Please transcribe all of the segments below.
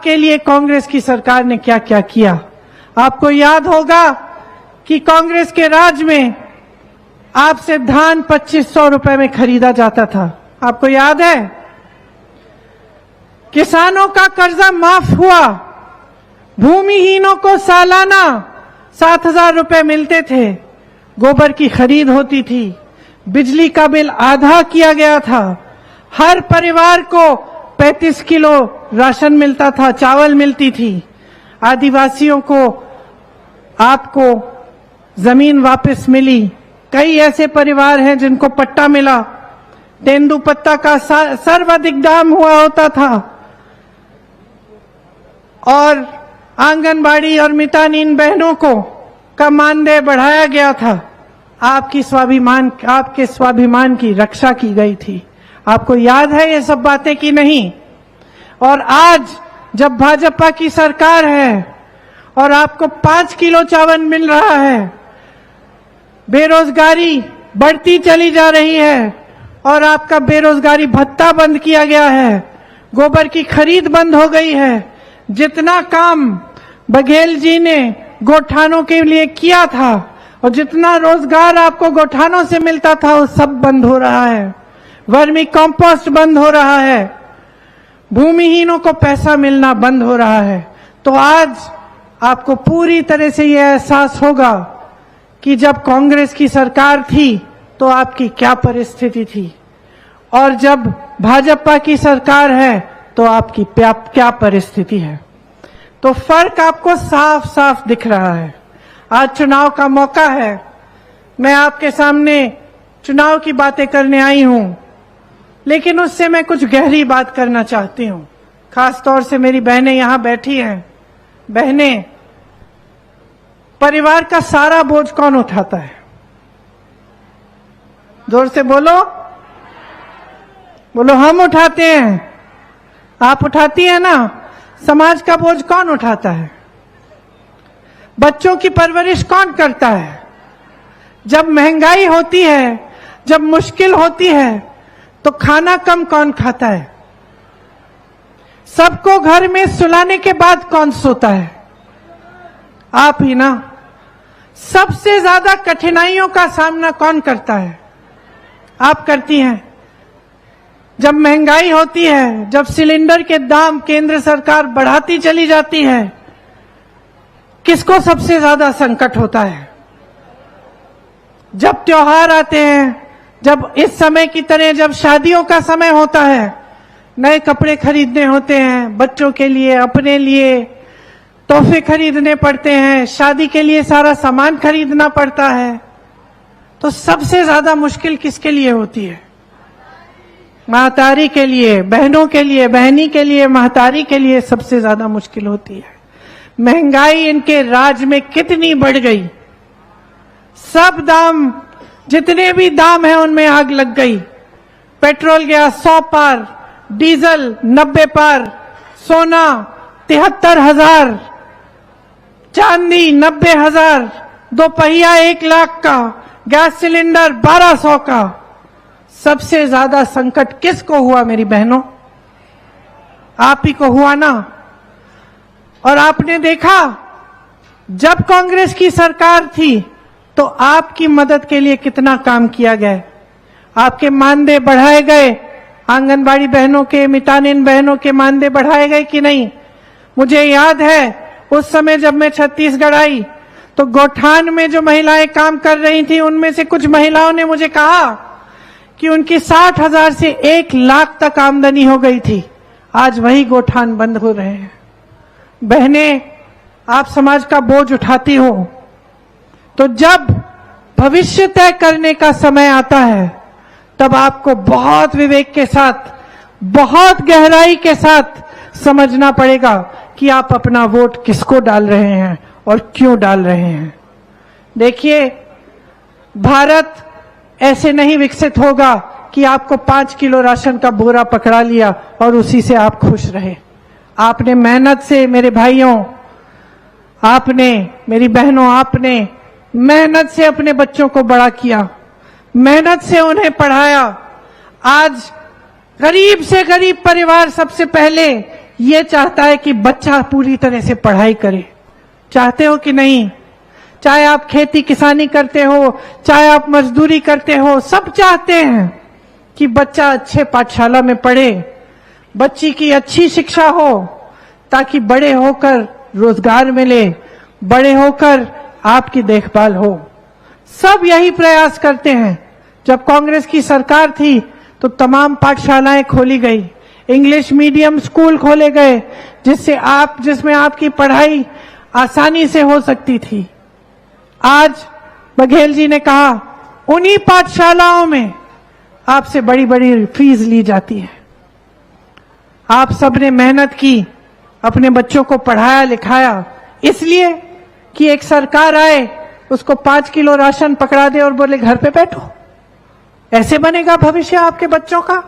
आपके लिए कांग्रेस की सरकार ने क्या क्या किया। आपको याद होगा कि कांग्रेस के राज में आपसे धान 2500 रुपए में खरीदा जाता था। आपको याद है? किसानों का कर्जा माफ हुआ, भूमिहीनों को सालाना 7000 रुपए मिलते थे, गोबर की खरीद होती थी, बिजली का बिल आधा किया गया था, हर परिवार को 35 किलो राशन मिलता था, चावल मिलती थी, आदिवासियों को आपको जमीन वापस मिली। कई ऐसे परिवार हैं जिनको पट्टा मिला। तेंदुपत्ता का सर्वाधिक दाम हुआ होता था और आंगनबाड़ी और मितानिन बहनों को का मानदेय बढ़ाया गया था। आपके स्वाभिमान की रक्षा की गई थी। आपको याद है ये सब बातें कि नहीं? और आज जब भाजपा की सरकार है और आपको 5 किलो चावल मिल रहा है, बेरोजगारी बढ़ती चली जा रही है और आपका बेरोजगारी भत्ता बंद किया गया है, गोबर की खरीद बंद हो गई है, जितना काम बघेल जी ने गोठानों के लिए किया था और जितना रोजगार आपको गोठानों से मिलता था वो सब बंद हो रहा है, वर्मी कंपोस्ट बंद हो रहा है, भूमिहीनों को पैसा मिलना बंद हो रहा है। तो आज आपको पूरी तरह से यह एहसास होगा कि जब कांग्रेस की सरकार थी तो आपकी क्या परिस्थिति थी और जब भाजपा की सरकार है तो आपकी क्या परिस्थिति है। तो फर्क आपको साफ साफ दिख रहा है। आज चुनाव का मौका है। मैं आपके सामने चुनाव की बातें करने आई हूं, लेकिन उससे मैं कुछ गहरी बात करना चाहती हूं। खास तौर से मेरी बहनें यहां बैठी हैं। बहनें, परिवार का सारा बोझ कौन उठाता है? जोर से बोलो। बोलो, हम उठाते हैं। आप उठाती है ना? समाज का बोझ कौन उठाता है? बच्चों की परवरिश कौन करता है? जब महंगाई होती है, जब मुश्किल होती है, तो खाना कम कौन खाता है? सबको घर में सुलाने के बाद कौन सोता है? आप ही ना। सबसे ज्यादा कठिनाइयों का सामना कौन करता है? आप करती हैं। जब महंगाई होती है, जब सिलेंडर के दाम केंद्र सरकार बढ़ाती चली जाती है, किसको सबसे ज्यादा संकट होता है? जब त्योहार आते हैं, जब इस समय की तरह जब शादियों का समय होता है, नए कपड़े खरीदने होते हैं, बच्चों के लिए, अपने लिए तोहफे खरीदने पड़ते हैं, शादी के लिए सारा सामान खरीदना पड़ता है, तो सबसे ज्यादा मुश्किल किसके लिए होती है? महतारी के लिए, बहनों के लिए, बहनी के लिए, महतारी के लिए सबसे ज्यादा मुश्किल होती है। महंगाई इनके राज में कितनी बढ़ गई, सब दाम, जितने भी दाम है उनमें आग लग गई। पेट्रोल गया 100 पार, डीजल 90 पार, सोना 73,000, चांदी 90,000, दोपहिया 1 लाख का, गैस सिलेंडर 1200 का। सबसे ज्यादा संकट किसको हुआ मेरी बहनों? आप ही को हुआ ना। और आपने देखा, जब कांग्रेस की सरकार थी तो आपकी मदद के लिए कितना काम किया गया। आपके मानदेय बढ़ाए गए, आंगनबाड़ी बहनों के, मितानिन बहनों के मानदेय बढ़ाए गए कि नहीं? मुझे याद है उस समय जब मैं छत्तीसगढ़ आई तो गोठान में जो महिलाएं काम कर रही थी, उनमें से कुछ महिलाओं ने मुझे कहा कि उनकी 60,000 से 1 लाख तक आमदनी हो गई थी। आज वही गोठान बंद हो रहे हैं। बहनें, आप समाज का बोझ उठाती हो, तो जब भविष्य तय करने का समय आता है तब आपको बहुत विवेक के साथ, बहुत गहराई के साथ समझना पड़ेगा कि आप अपना वोट किसको डाल रहे हैं और क्यों डाल रहे हैं। देखिए, भारत ऐसे नहीं विकसित होगा कि आपको 5 किलो राशन का बोरा पकड़ा लिया और उसी से आप खुश रहे। आपने मेहनत से, मेरे भाइयों, आपने, मेरी बहनों, आपने मेहनत से अपने बच्चों को बड़ा किया, मेहनत से उन्हें पढ़ाया। आज गरीब से गरीब परिवार सबसे पहले ये चाहता है कि बच्चा पूरी तरह से पढ़ाई करे। चाहते हो कि नहीं? चाहे आप खेती किसानी करते हो, चाहे आप मजदूरी करते हो, सब चाहते हैं कि बच्चा अच्छे पाठशाला में पढ़े, बच्ची की अच्छी शिक्षा हो, ताकि बड़े होकर रोजगार मिले, बड़े होकर आपकी देखभाल हो। सब यही प्रयास करते हैं। जब कांग्रेस की सरकार थी तो तमाम पाठशालाएं खोली गई, इंग्लिश मीडियम स्कूल खोले गए, जिसमें आपकी पढ़ाई आसानी से हो सकती थी। आज बघेल जी ने कहा उन्हीं पाठशालाओं में आपसे बड़ी बड़ी फीस ली जाती है। आप सबने मेहनत की, अपने बच्चों को पढ़ाया लिखाया, इसलिए कि एक सरकार आए, उसको 5 किलो राशन पकड़ा दे और बोले घर पे बैठो। ऐसे बनेगा भविष्य आपके बच्चों का?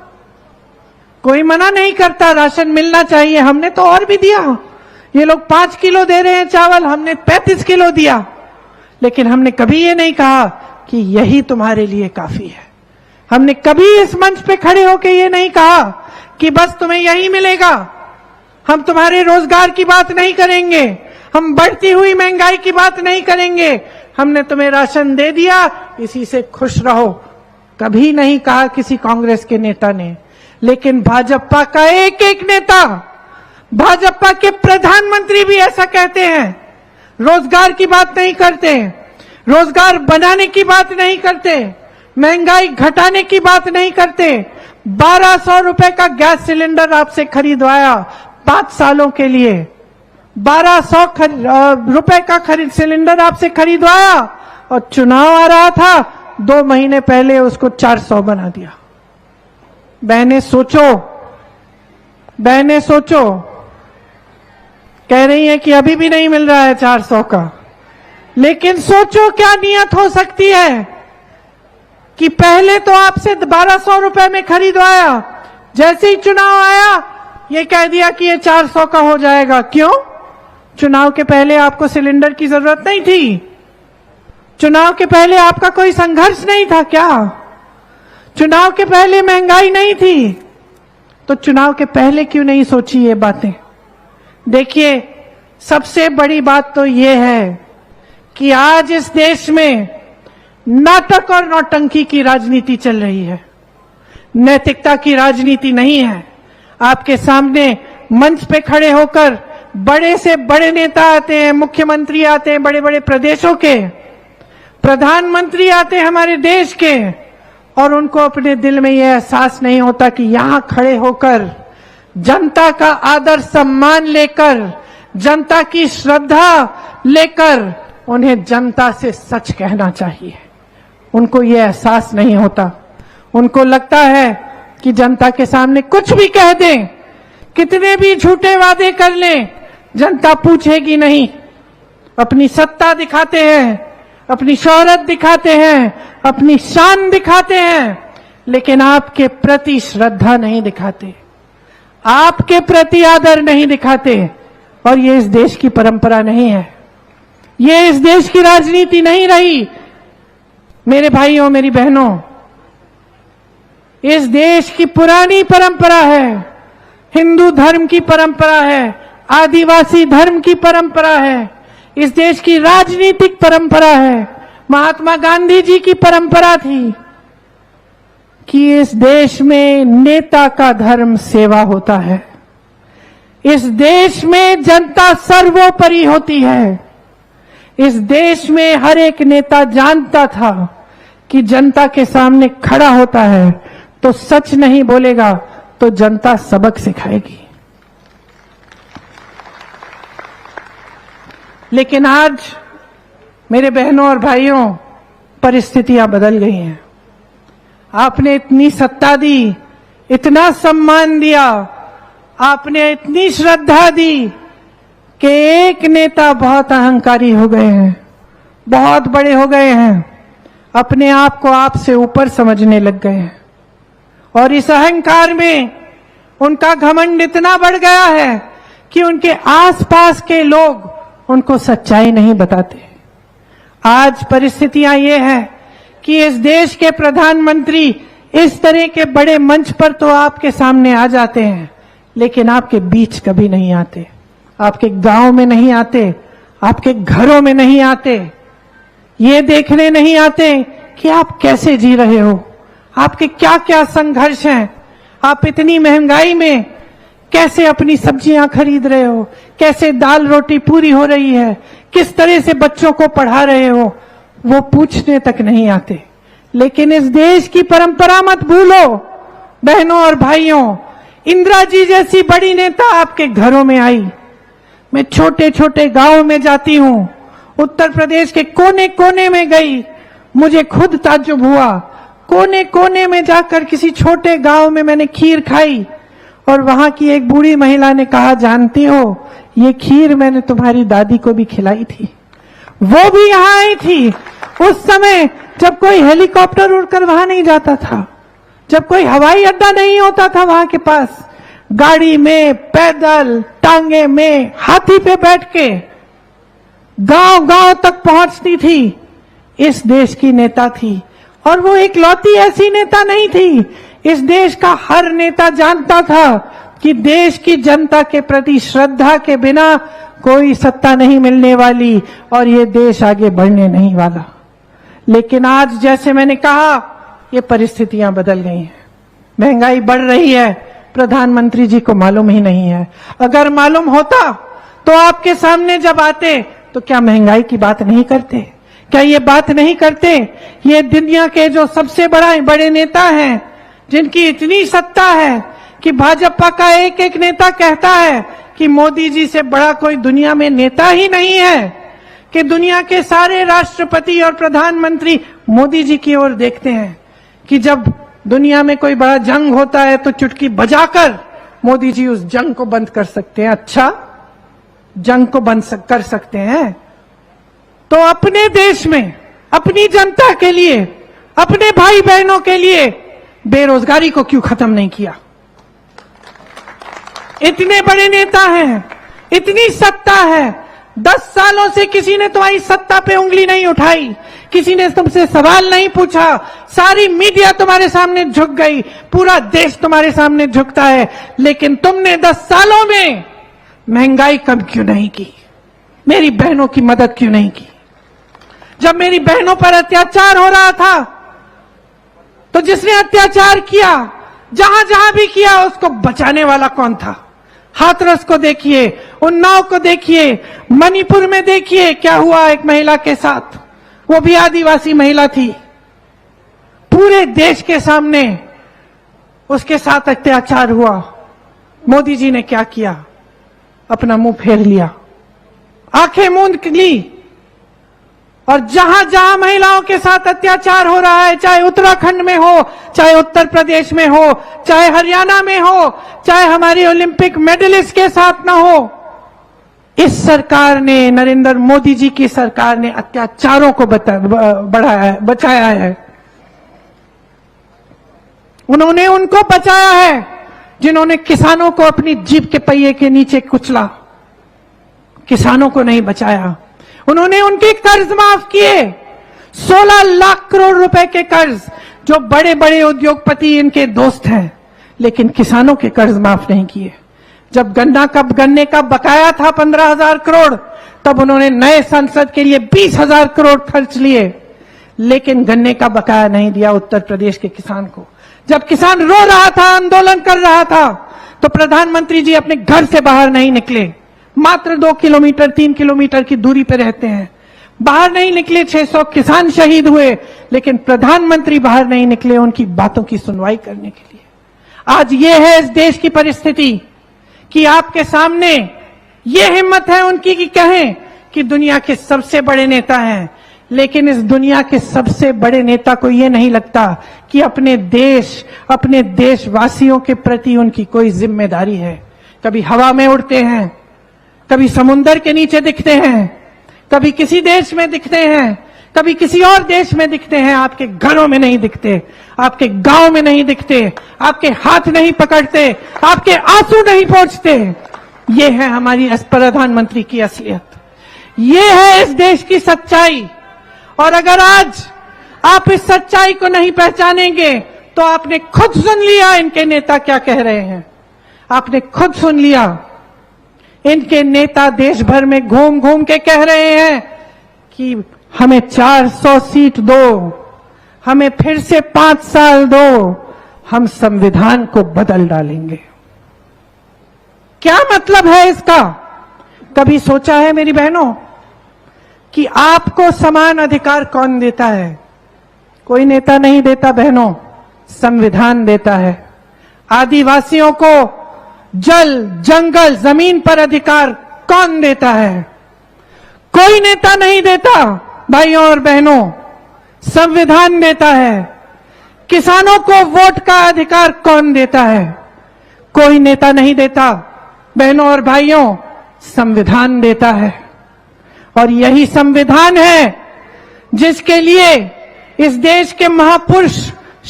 कोई मना नहीं करता, राशन मिलना चाहिए, हमने तो और भी दिया। ये लोग 5 किलो दे रहे हैं चावल, हमने 35 किलो दिया, लेकिन हमने कभी ये नहीं कहा कि यही तुम्हारे लिए काफी है। हमने कभी इस मंच पे खड़े होकर ये नहीं कहा कि बस तुम्हें यही मिलेगा। हम तुम्हारे रोजगार की बात नहीं करेंगे, हम बढ़ती हुई महंगाई की बात नहीं करेंगे। हमने तुम्हें राशन दे दिया, इसी से खुश रहो, कभी नहीं कहा किसी कांग्रेस के नेता ने। लेकिन भाजपा का एक एक नेता, भाजपा के प्रधानमंत्री भी ऐसा कहते हैं। रोजगार की बात नहीं करते, रोजगार बनाने की बात नहीं करते, महंगाई घटाने की बात नहीं करते। 1200 रुपए का गैस सिलेंडर आपसे खरीदवाया 5 सालों के लिए, 1200 रुपए का सिलेंडर आपसे खरीदवाया, और चुनाव आ रहा था, 2 महीने पहले उसको 400 बना दिया। बहनें सोचो, कह रही हैं कि अभी भी नहीं मिल रहा है 400 का, लेकिन सोचो क्या नियत हो सकती है कि पहले तो आपसे 1200 रुपए में खरीदवाया, जैसे ही चुनाव आया ये कह दिया कि ये 400 का हो जाएगा। क्यों? चुनाव के पहले आपको सिलेंडर की जरूरत नहीं थी? चुनाव के पहले आपका कोई संघर्ष नहीं था क्या? चुनाव के पहले महंगाई नहीं थी? तो चुनाव के पहले क्यों नहीं सोची ये बातें? देखिए, सबसे बड़ी बात तो ये है कि आज इस देश में नाटक और नौटंकी की राजनीति चल रही है, नैतिकता की राजनीति नहीं है। आपके सामने मंच पे खड़े होकर बड़े से बड़े नेता आते हैं, मुख्यमंत्री आते हैं बड़े बड़े प्रदेशों के, प्रधानमंत्री आते हैं हमारे देश के, और उनको अपने दिल में यह एहसास नहीं होता कि यहां खड़े होकर जनता का आदर सम्मान लेकर, जनता की श्रद्धा लेकर उन्हें जनता से सच कहना चाहिए। उनको यह एहसास नहीं होता। उनको लगता है कि जनता के सामने कुछ भी कह दें, कितने भी झूठे वादे कर लें, जनता पूछेगी नहीं। अपनी सत्ता दिखाते हैं, अपनी शोहरत दिखाते हैं, अपनी शान दिखाते हैं, लेकिन आपके प्रति श्रद्धा नहीं दिखाते, आपके प्रति आदर नहीं दिखाते। और ये इस देश की परंपरा नहीं है, ये इस देश की राजनीति नहीं रही। मेरे भाइयों, मेरी बहनों, इस देश की पुरानी परंपरा है, हिंदू धर्म की परंपरा है, आदिवासी धर्म की परंपरा है, इस देश की राजनीतिक परंपरा है। महात्मा गांधी जी की परंपरा थी कि इस देश में नेता का धर्म सेवा होता है, इस देश में जनता सर्वोपरि होती है। इस देश में हर एक नेता जानता था कि जनता के सामने खड़ा होता है तो सच नहीं बोलेगा तो जनता सबक सिखाएगी। लेकिन आज मेरे बहनों और भाइयों, परिस्थितियां बदल गई हैं। आपने इतनी सत्ता दी, इतना सम्मान दिया, आपने इतनी श्रद्धा दी कि एक नेता बहुत अहंकारी हो गए हैं, बहुत बड़े हो गए हैं, अपने आप को आपसे ऊपर समझने लग गए हैं। और इस अहंकार में उनका घमंड इतना बढ़ गया है कि उनके आसपास के लोग उनको सच्चाई नहीं बताते। आज परिस्थितियां ये है कि इस देश के प्रधानमंत्री इस तरह के बड़े मंच पर तो आपके सामने आ जाते हैं, लेकिन आपके बीच कभी नहीं आते, आपके गांव में नहीं आते, आपके घरों में नहीं आते, ये देखने नहीं आते कि आप कैसे जी रहे हो, आपके क्या क्या संघर्ष हैं, आप इतनी महंगाई में कैसे अपनी सब्जियां खरीद रहे हो, कैसे दाल रोटी पूरी हो रही है, किस तरह से बच्चों को पढ़ा रहे हो, वो पूछने तक नहीं आते। लेकिन इस देश की परंपरा मत भूलो बहनों और भाइयों, इंदिरा जी जैसी बड़ी नेता आपके घरों में आई। मैं छोटे छोटे गांव में जाती हूं, उत्तर प्रदेश के कोने कोने में गई, मुझे खुद ताज्जुब हुआ। कोने कोने में जाकर किसी छोटे गांव में मैंने खीर खाई और वहां की एक बूढ़ी महिला ने कहा, जानती हो ये खीर मैंने तुम्हारी दादी को भी खिलाई थी, वो भी यहां आई थी उस समय जब कोई हेलीकॉप्टर उड़कर वहां नहीं जाता था, जब कोई हवाई अड्डा नहीं होता था वहां के पास, गाड़ी में, पैदल, टांगे में, हाथी पे बैठ के गांव गांव तक पहुंचती थी। इस देश की नेता थी, और वो एक लौती ऐसी नेता नहीं थी। इस देश का हर नेता जानता था कि देश की जनता के प्रति श्रद्धा के बिना कोई सत्ता नहीं मिलने वाली और ये देश आगे बढ़ने नहीं वाला। लेकिन आज जैसे मैंने कहा, ये परिस्थितियां बदल गई हैं, महंगाई बढ़ रही है, प्रधानमंत्री जी को मालूम ही नहीं है। अगर मालूम होता तो आपके सामने जब आते तो क्या महंगाई की बात नहीं करते, क्या ये बात नहीं करते? ये दुनिया के जो सबसे बड़े नेता हैं, जिनकी इतनी सत्ता है कि भाजपा का एक एक नेता कहता है कि मोदी जी से बड़ा कोई दुनिया में नेता ही नहीं है, कि दुनिया के सारे राष्ट्रपति और प्रधानमंत्री मोदी जी की ओर देखते हैं, कि जब दुनिया में कोई बड़ा जंग होता है तो चुटकी बजाकर मोदी जी उस जंग को बंद कर सकते हैं। अच्छा, जंग को बंद कर सकते हैं तो अपने देश में, अपनी जनता के लिए, अपने भाई बहनों के लिए बेरोजगारी को क्यों खत्म नहीं किया? इतने बड़े नेता हैं, इतनी सत्ता है, 10 सालों से किसी ने तुम्हारी सत्ता पे उंगली नहीं उठाई, किसी ने तुमसे सवाल नहीं पूछा, सारी मीडिया तुम्हारे सामने झुक गई, पूरा देश तुम्हारे सामने झुकता है, लेकिन तुमने 10 सालों में महंगाई कम क्यों नहीं की? मेरी बहनों की मदद क्यों नहीं की? जब मेरी बहनों पर अत्याचार हो रहा था तो जिसने अत्याचार किया, जहां जहां भी किया, उसको बचाने वाला कौन था? हाथरस को देखिए, उन्नाव को देखिए, मणिपुर में देखिए क्या हुआ एक महिला के साथ, वो भी आदिवासी महिला थी। पूरे देश के सामने उसके साथ अत्याचार हुआ, मोदी जी ने क्या किया? अपना मुंह फेर लिया, आंखें मूंद ली, और जहां जहां महिलाओं के साथ अत्याचार हो रहा है, चाहे उत्तराखंड में हो, चाहे उत्तर प्रदेश में हो, चाहे हरियाणा में हो, चाहे हमारी ओलंपिक मेडलिस्ट के साथ ना हो, इस सरकार ने, नरेंद्र मोदी जी की सरकार ने अत्याचारों को बचाया है। उन्होंने उनको बचाया है जिन्होंने किसानों को अपनी जीप के पहिए के नीचे कुचला, किसानों को नहीं बचाया। उन्होंने उनके कर्ज माफ किए, 16 लाख करोड़ रुपए के कर्ज, जो बड़े बड़े उद्योगपति इनके दोस्त हैं, लेकिन किसानों के कर्ज माफ नहीं किए। जब गन्ने का बकाया था 15,000 करोड़, तब उन्होंने नए संसद के लिए 20,000 करोड़ खर्च लिए, लेकिन गन्ने का बकाया नहीं दिया उत्तर प्रदेश के किसान को। जब किसान रो रहा था, आंदोलन कर रहा था, तो प्रधानमंत्री जी अपने घर से बाहर नहीं निकले, मात्र 2 किलोमीटर 3 किलोमीटर की दूरी पर रहते हैं, बाहर नहीं निकले। 600 किसान शहीद हुए, लेकिन प्रधानमंत्री बाहर नहीं निकले उनकी बातों की सुनवाई करने के लिए। आज ये है इस देश की परिस्थिति कि आपके सामने ये हिम्मत है उनकी कि कहें कि दुनिया के सबसे बड़े नेता हैं, लेकिन इस दुनिया के सबसे बड़े नेता को ये नहीं लगता कि अपने देश, अपने देशवासियों के प्रति उनकी कोई जिम्मेदारी है। कभी हवा में उड़ते हैं, कभी समुंदर के नीचे दिखते हैं, कभी किसी देश में दिखते हैं, कभी किसी और देश में दिखते हैं, आपके घरों में नहीं दिखते, आपके गांव में नहीं दिखते, आपके हाथ नहीं पकड़ते, आपके आंसू नहीं पहुंचते। ये है हमारी प्रधानमंत्री की असलियत, ये है इस देश की सच्चाई। और अगर आज आप इस सच्चाई को नहीं पहचानेंगे तो आपने खुद सुन लिया इनके नेता क्या कह रहे हैं। आपने खुद सुन लिया, इनके नेता देश भर में घूम घूम के कह रहे हैं कि हमें 400 सीट दो, हमें फिर से 5 साल दो, हम संविधान को बदल डालेंगे। क्या मतलब है इसका? कभी सोचा है मेरी बहनों कि आपको समान अधिकार कौन देता है? कोई नेता नहीं देता बहनों, संविधान देता है। आदिवासियों को जल, जंगल, जमीन पर अधिकार कौन देता है? कोई नेता नहीं देता भाइयों और बहनों, संविधान देता है। किसानों को वोट का अधिकार कौन देता है? कोई नेता नहीं देता बहनों और भाइयों, संविधान देता है। और यही संविधान है जिसके लिए इस देश के महापुरुष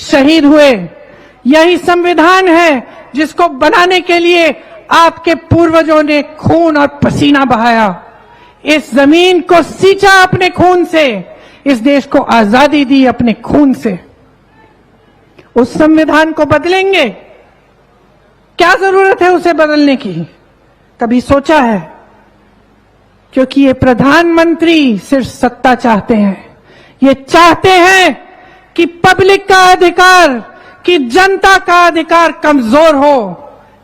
शहीद हुए। यही संविधान है जिसको बनाने के लिए आपके पूर्वजों ने खून और पसीना बहाया, इस जमीन को सींचा अपने खून से, इस देश को आजादी दी अपने खून से। उस संविधान को बदलेंगे? क्या जरूरत है उसे बदलने की? कभी सोचा है? क्योंकि ये प्रधानमंत्री सिर्फ सत्ता चाहते हैं। ये चाहते हैं कि पब्लिक का अधिकार, कि जनता का अधिकार कमजोर हो।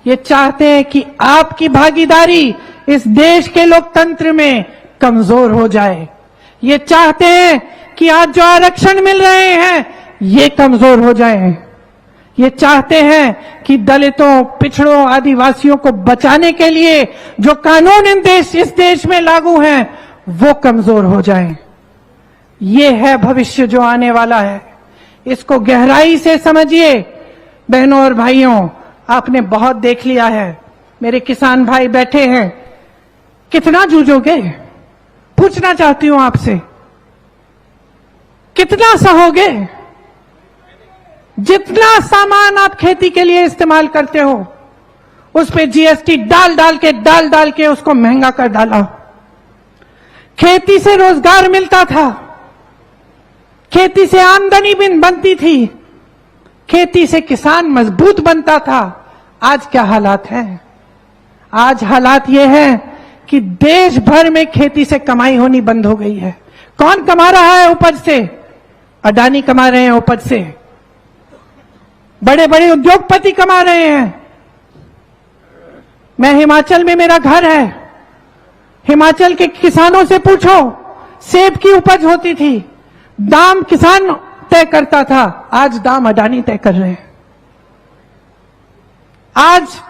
ये चाहते हैं कि आपकी भागीदारी इस देश के लोकतंत्र में कमजोर हो जाए। ये चाहते हैं कि आज जो आरक्षण मिल रहे हैं ये कमजोर हो जाए। ये चाहते हैं कि दलितों, पिछड़ों, आदिवासियों को बचाने के लिए जो कानून इस देश में लागू हैं वो कमजोर हो जाएं। ये है भविष्य जो आने वाला है। इसको गहराई से समझिए बहनों और भाइयों। आपने बहुत देख लिया है, मेरे किसान भाई बैठे हैं, कितना जूझोगे? पूछना चाहती हूं आपसे, कितना सहोगे? जितना सामान आप खेती के लिए इस्तेमाल करते हो उस पे जीएसटी डाल डाल के उसको महंगा कर डाला। खेती से रोजगार मिलता था, खेती से आमदनी बनती थी, खेती से किसान मजबूत बनता था। आज क्या हालात है? आज हालात ये है कि देश भर में खेती से कमाई होनी बंद हो गई है। कौन कमा रहा है उपज से? अडानी कमा रहे हैं उपज से, बड़े बड़े उद्योगपति कमा रहे हैं। मैं हिमाचल में, मेरा घर है, हिमाचल के किसानों से पूछो, सेब की उपज होती थी, दाम किसान तय करता था, आज दाम अडानी तय कर रहे हैं। आज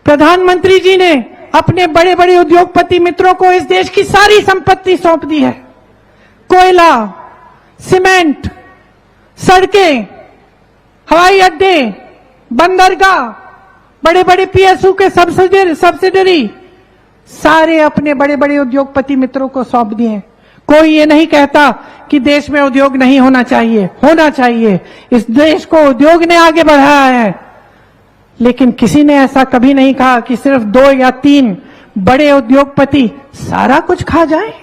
प्रधानमंत्री जी ने अपने बड़े बड़े उद्योगपति मित्रों को इस देश की सारी संपत्ति सौंप दी है। कोयला, सीमेंट, सड़कें, हवाई अड्डे, बंदरगाह, बड़े बड़े पीएसयू के सब्सिडरी सारे अपने बड़े बड़े उद्योगपति मित्रों को सौंप दिए। कोई ये नहीं कहता कि देश में उद्योग नहीं होना चाहिए, होना चाहिए। इस देश को उद्योग ने आगे बढ़ाया है, लेकिन किसी ने ऐसा कभी नहीं कहा कि सिर्फ 2 या 3 बड़े उद्योगपति सारा कुछ खा जाएं,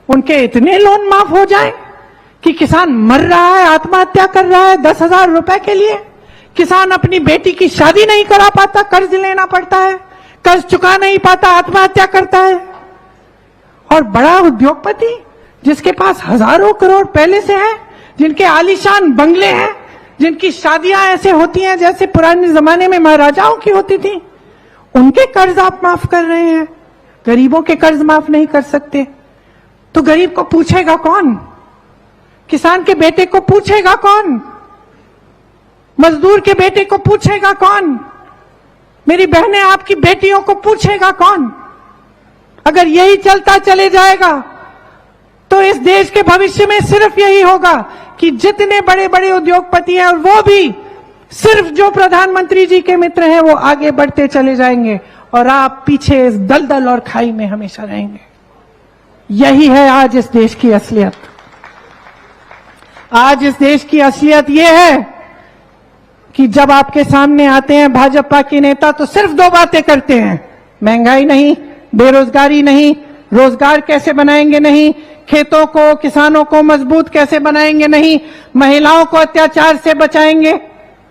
उनके इतने लोन माफ हो जाएं कि किसान मर रहा है, आत्महत्या कर रहा है 10,000 रुपए के लिए। किसान अपनी बेटी की शादी नहीं करा पाता, कर्ज लेना पड़ता है, कर्ज चुका नहीं पाता, आत्महत्या करता है। और बड़ा उद्योगपति जिसके पास हजारों करोड़ पहले से है, जिनके आलीशान बंगले हैं, जिनकी शादियां ऐसे होती हैं जैसे पुराने जमाने में महाराजाओं की होती थी, उनके कर्ज आप माफ कर रहे हैं, गरीबों के कर्ज माफ नहीं कर सकते। तो गरीब को पूछेगा कौन? किसान के बेटे को पूछेगा कौन? मजदूर के बेटे को पूछेगा कौन? मेरी बहनें, आपकी बेटियों को पूछेगा कौन? अगर यही चलता चले जाएगा तो इस देश के भविष्य में सिर्फ यही होगा कि जितने बड़े बड़े उद्योगपति हैं, और वो भी सिर्फ जो प्रधानमंत्री जी के मित्र हैं, वो आगे बढ़ते चले जाएंगे और आप पीछे इस दलदल और खाई में हमेशा रहेंगे। यही है आज इस देश की असलियत। आज इस देश की असलियत यह है कि जब आपके सामने आते हैं भाजपा के नेता तो सिर्फ 2 बातें करते हैं, महंगाई नहीं, बेरोजगारी नहीं, रोजगार कैसे बनाएंगे नहीं, खेतों को, किसानों को मजबूत कैसे बनाएंगे नहीं, महिलाओं को अत्याचार से बचाएंगे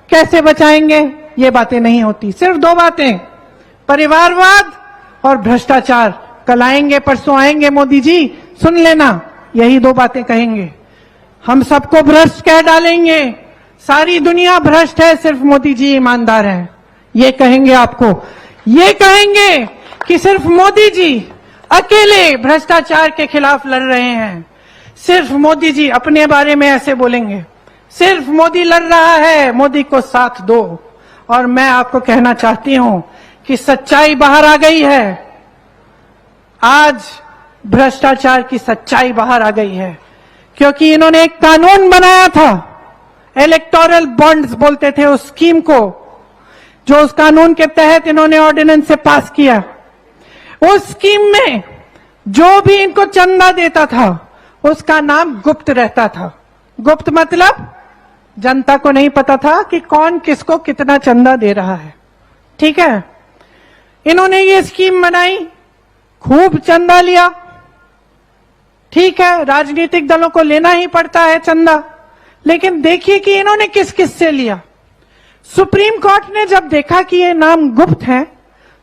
कैसे बचाएंगे, ये बातें नहीं होती। सिर्फ दो बातें, परिवारवाद और भ्रष्टाचार। कल आएंगे, परसों आएंगे मोदी जी, सुन लेना, यही दो बातें कहेंगे। हम सबको भ्रष्ट कह डालेंगे, सारी दुनिया भ्रष्ट है, सिर्फ मोदी जी ईमानदार हैं, ये कहेंगे आपको। ये कहेंगे कि सिर्फ मोदी जी अकेले भ्रष्टाचार के खिलाफ लड़ रहे हैं, सिर्फ मोदी जी अपने बारे में ऐसे बोलेंगे, सिर्फ मोदी लड़ रहा है, मोदी को साथ दो। और मैं आपको कहना चाहती हूं कि सच्चाई बाहर आ गई है। आज भ्रष्टाचार की सच्चाई बाहर आ गई है, क्योंकि इन्होंने एक कानून बनाया था, इलेक्टोरल बॉन्ड्स बोलते थे उस स्कीम को, जो उस कानून के तहत इन्होंने ऑर्डिनेंस से पास किया। उस स्कीम में जो भी इनको चंदा देता था उसका नाम गुप्त रहता था। गुप्त मतलब जनता को नहीं पता था कि कौन किसको कितना चंदा दे रहा है, ठीक है। इन्होंने ये स्कीम बनाई, खूब चंदा लिया, ठीक है, राजनीतिक दलों को लेना ही पड़ता है चंदा, लेकिन देखिए कि इन्होंने किस किस से लिया। सुप्रीम कोर्ट ने जब देखा कि ये नाम गुप्त हैं,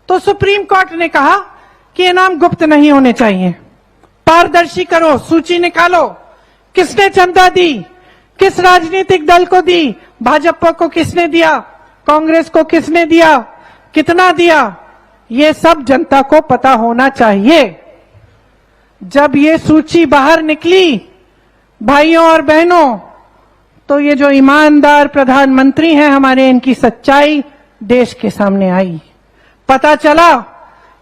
तो सुप्रीम कोर्ट ने कहा कि ये नाम गुप्त नहीं होने चाहिए, पारदर्शी करो, सूची निकालो, किसने चंदा दी, किस राजनीतिक दल को दी, भाजपा को किसने दिया, कांग्रेस को किसने दिया, कितना दिया, ये सब जनता को पता होना चाहिए। जब ये सूची बाहर निकली भाइयों और बहनों, तो ये जो ईमानदार प्रधानमंत्री हैं हमारे, इनकी सच्चाई देश के सामने आई। पता चला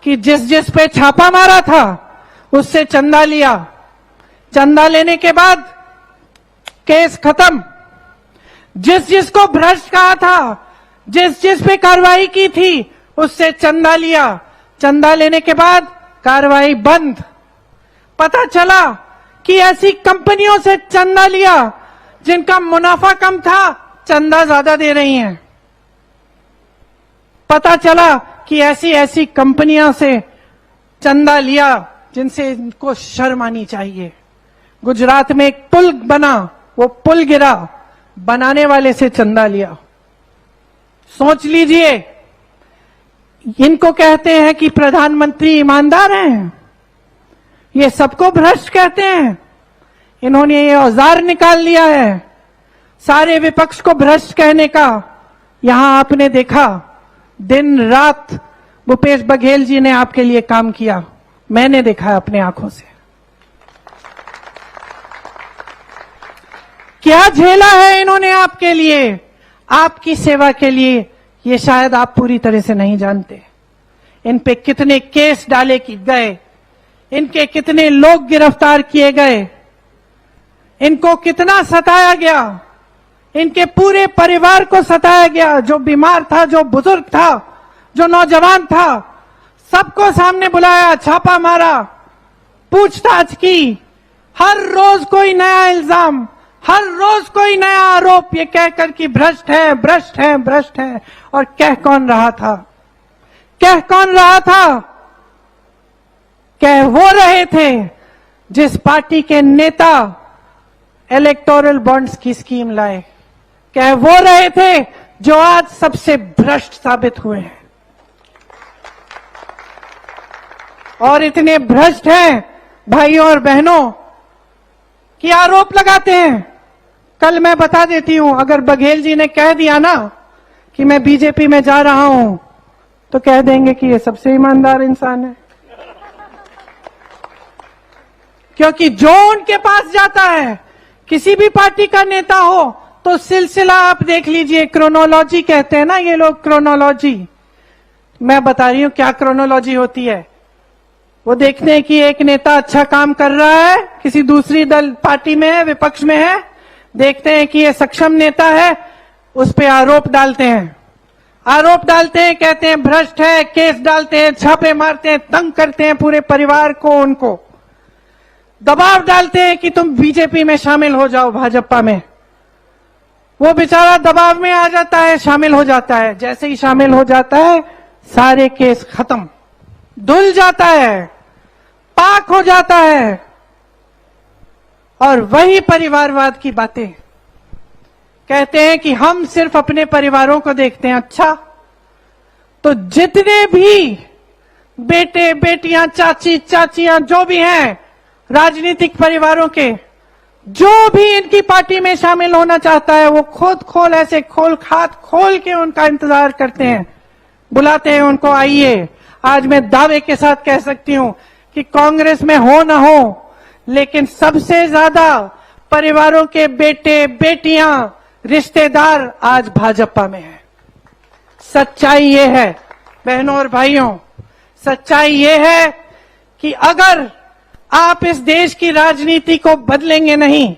कि जिस जिस पे छापा मारा था उससे चंदा लिया, चंदा लेने के बाद केस खत्म। जिस जिसको भ्रष्ट कहा था, जिस जिस पे कार्रवाई की थी, उससे चंदा लिया, चंदा लेने के बाद कार्रवाई बंद। पता चला कि ऐसी कंपनियों से चंदा लिया जिनका मुनाफा कम था, चंदा ज्यादा दे रही हैं। पता चला कि ऐसी ऐसी कंपनियों से चंदा लिया जिनसे इनको शर्म आनी चाहिए। गुजरात में एक पुल बना, वो पुल गिरा, बनाने वाले से चंदा लिया। सोच लीजिए, इनको कहते हैं कि प्रधानमंत्री ईमानदार हैं, ये सबको भ्रष्ट कहते हैं। इन्होंने ये औजार निकाल लिया है सारे विपक्ष को भ्रष्ट कहने का। यहां आपने देखा, दिन रात भूपेश बघेल जी ने आपके लिए काम किया, मैंने देखा है अपने आंखों से। क्या झेला है इन्होंने आपके लिए, आपकी सेवा के लिए, ये शायद आप पूरी तरह से नहीं जानते। इन पे कितने केस डाले गए, इनके कितने लोग गिरफ्तार किए गए, इनको कितना सताया गया, इनके पूरे परिवार को सताया गया। जो बीमार था, जो बुजुर्ग था, जो नौजवान था, सबको सामने बुलाया, छापा मारा, पूछताछ की। हर रोज कोई नया इल्जाम, हर रोज कोई नया आरोप, ये कहकर कि भ्रष्ट है, भ्रष्ट है, भ्रष्ट है। और कह कौन रहा था, कह कौन रहा था? कह वो रहे थे जिस पार्टी के नेता इलेक्टोरल बॉन्ड्स की स्कीम लाए, कह वो रहे थे जो आज सबसे भ्रष्ट साबित हुए हैं। और इतने भ्रष्ट हैं भाइयों और बहनों कि आरोप लगाते हैं। कल मैं बता देती हूं, अगर बघेल जी ने कह दिया ना कि मैं बीजेपी में जा रहा हूं, तो कह देंगे कि ये सबसे ईमानदार इंसान है। क्योंकि जो उनके पास जाता है, किसी भी पार्टी का नेता हो, तो सिलसिला आप देख लीजिए, क्रोनोलॉजी कहते हैं ना ये लोग, क्रोनोलॉजी। मैं बता रही हूं क्या क्रोनोलॉजी होती है। वो देखते हैं कि एक नेता अच्छा काम कर रहा है, किसी दूसरी दल पार्टी में है, विपक्ष में है, देखते हैं कि ये सक्षम नेता है, उस पे आरोप डालते हैं, आरोप डालते हैं, कहते हैं भ्रष्ट है, केस डालते हैं, छापे मारते हैं, तंग करते हैं पूरे परिवार को, उनको दबाव डालते हैं कि तुम बीजेपी में शामिल हो जाओ, भाजपा में। वो बेचारा दबाव में आ जाता है, शामिल हो जाता है। जैसे ही शामिल हो जाता है, सारे केस खत्म, धुल जाता है, पाक हो जाता है। और वही परिवारवाद की बातें, कहते हैं कि हम सिर्फ अपने परिवारों को देखते हैं। अच्छा, तो जितने भी बेटे बेटियां, चाची चाचियां जो भी हैं राजनीतिक परिवारों के, जो भी इनकी पार्टी में शामिल होना चाहता है, वो खोल ऐसे हाथ खोल के उनका इंतजार करते हैं, बुलाते हैं उनको, आइए। आज मैं दावे के साथ कह सकती हूं कि कांग्रेस में हो ना हो, लेकिन सबसे ज्यादा परिवारों के बेटे बेटियां, रिश्तेदार आज भाजपा में है। सच्चाई ये है बहनों और भाइयों, सच्चाई ये है कि अगर आप इस देश की राजनीति को बदलेंगे नहीं,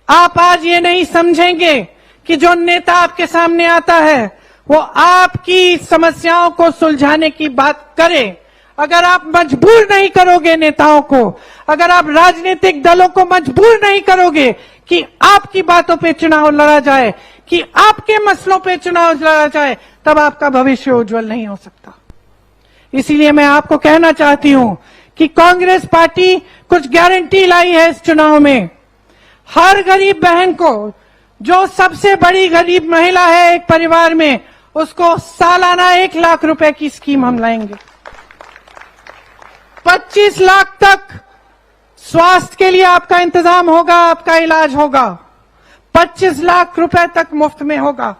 आप आज ये नहीं समझेंगे कि जो नेता आपके सामने आता है वो आपकी समस्याओं को सुलझाने की बात करे, अगर आप मजबूर नहीं करोगे नेताओं को, अगर आप राजनीतिक दलों को मजबूर नहीं करोगे कि आपकी बातों पे चुनाव लड़ा जाए, कि आपके मसलों पे चुनाव लड़ा जाए, तब आपका भविष्य उज्जवल नहीं हो सकता। इसीलिए मैं आपको कहना चाहती हूं कि कांग्रेस पार्टी कुछ गारंटी लाई है इस चुनाव में। हर गरीब बहन को, जो सबसे बड़ी गरीब महिला है एक परिवार में, उसको सालाना 1 लाख रुपए की स्कीम हम लाएंगे। 25 लाख तक स्वास्थ्य के लिए आपका इंतजाम होगा, आपका इलाज होगा। 25 लाख रुपए तक मुफ्त में होगा।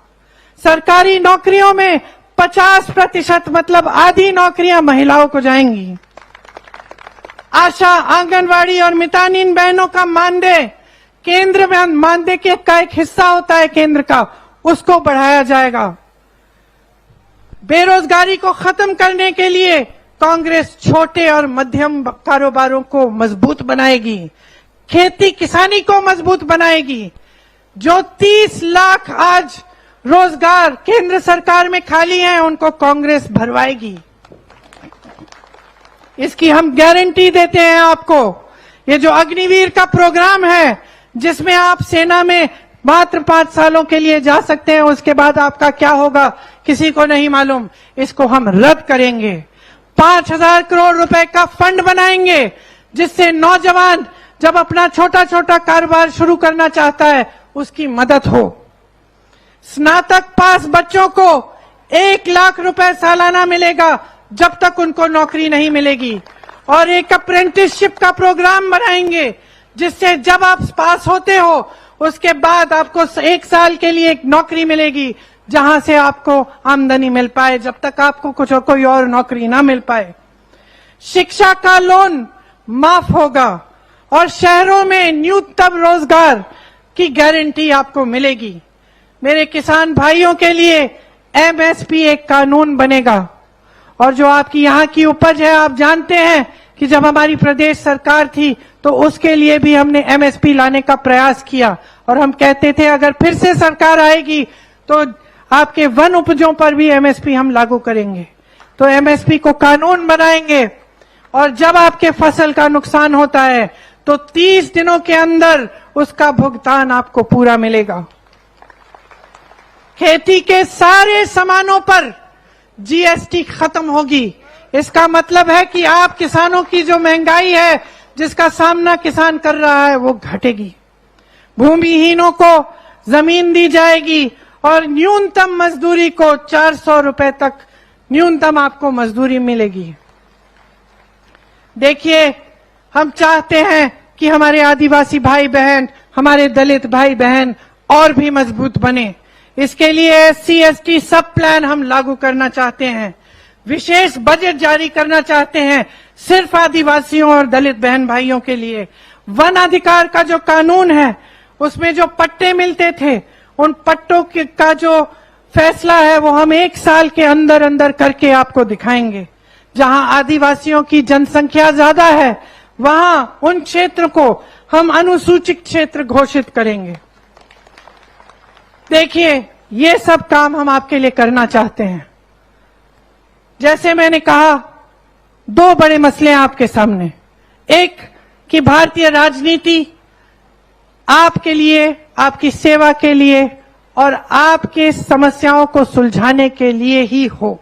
सरकारी नौकरियों में 50% मतलब आधी नौकरियां महिलाओं को जाएंगी। आशा, आंगनवाड़ी और मितानिन बहनों का मानदेय, केंद्र में मानदेय का एक हिस्सा होता है केंद्र का, उसको बढ़ाया जाएगा। बेरोजगारी को खत्म करने के लिए कांग्रेस छोटे और मध्यम कारोबारों को मजबूत बनाएगी, खेती किसानी को मजबूत बनाएगी। जो 30 लाख आज रोजगार केंद्र सरकार में खाली हैं, उनको कांग्रेस भरवाएगी। इसकी हम गारंटी देते हैं आपको। ये जो अग्निवीर का प्रोग्राम है, जिसमें आप सेना में मात्र 5 सालों के लिए जा सकते हैं, उसके बाद आपका क्या होगा किसी को नहीं मालूम, इसको हम रद्द करेंगे। 5,000 करोड़ रुपए का फंड बनाएंगे, जिससे नौजवान जब अपना छोटा छोटा कारोबार शुरू करना चाहता है, उसकी मदद हो। स्नातक पास बच्चों को 1 लाख रुपए सालाना मिलेगा जब तक उनको नौकरी नहीं मिलेगी। और एक अप्रेंटिसशिप का प्रोग्राम बनाएंगे, जिससे जब आप पास होते हो उसके बाद आपको 1 साल के लिए एक नौकरी मिलेगी, जहां से आपको आमदनी मिल पाए, जब तक आपको कोई और नौकरी ना मिल पाए। शिक्षा का लोन माफ होगा और शहरों में न्यूनतम रोजगार की गारंटी आपको मिलेगी। मेरे किसान भाइयों के लिए एमएसपी एक कानून बनेगा। और जो आपकी यहाँ की उपज है, आप जानते हैं कि जब हमारी प्रदेश सरकार थी तो उसके लिए भी हमने एमएसपी लाने का प्रयास किया, और हम कहते थे अगर फिर से सरकार आएगी तो आपके वन उपजों पर भी एमएसपी हम लागू करेंगे। तो एमएसपी को कानून बनाएंगे, और जब आपके फसल का नुकसान होता है तो 30 दिनों के अंदर उसका भुगतान आपको पूरा मिलेगा। खेती के सारे सामानों पर जीएसटी खत्म होगी। इसका मतलब है कि आप किसानों की जो महंगाई है, जिसका सामना किसान कर रहा है, वो घटेगी। भूमिहीनों को जमीन दी जाएगी और न्यूनतम मजदूरी को 400 रुपए तक न्यूनतम आपको मजदूरी मिलेगी। देखिए, हम चाहते हैं कि हमारे आदिवासी भाई बहन, हमारे दलित भाई बहन और भी मजबूत बने। इसके लिए एससी एसटी सब प्लान हम लागू करना चाहते हैं। विशेष बजट जारी करना चाहते हैं सिर्फ आदिवासियों और दलित बहन भाइयों के लिए। वन अधिकार का जो कानून है, उसमें जो पट्टे मिलते थे, उन पट्टों का जो फैसला है वो हम 1 साल के अंदर अंदर करके आपको दिखाएंगे। जहां आदिवासियों की जनसंख्या ज्यादा है, वहां उन क्षेत्र को हम अनुसूचित क्षेत्र घोषित करेंगे। देखिए, ये सब काम हम आपके लिए करना चाहते हैं। जैसे मैंने कहा, 2 बड़े मसले हैं आपके सामने। एक कि भारतीय राजनीति आपके लिए, आपकी सेवा के लिए और आपके समस्याओं को सुलझाने के लिए ही हो।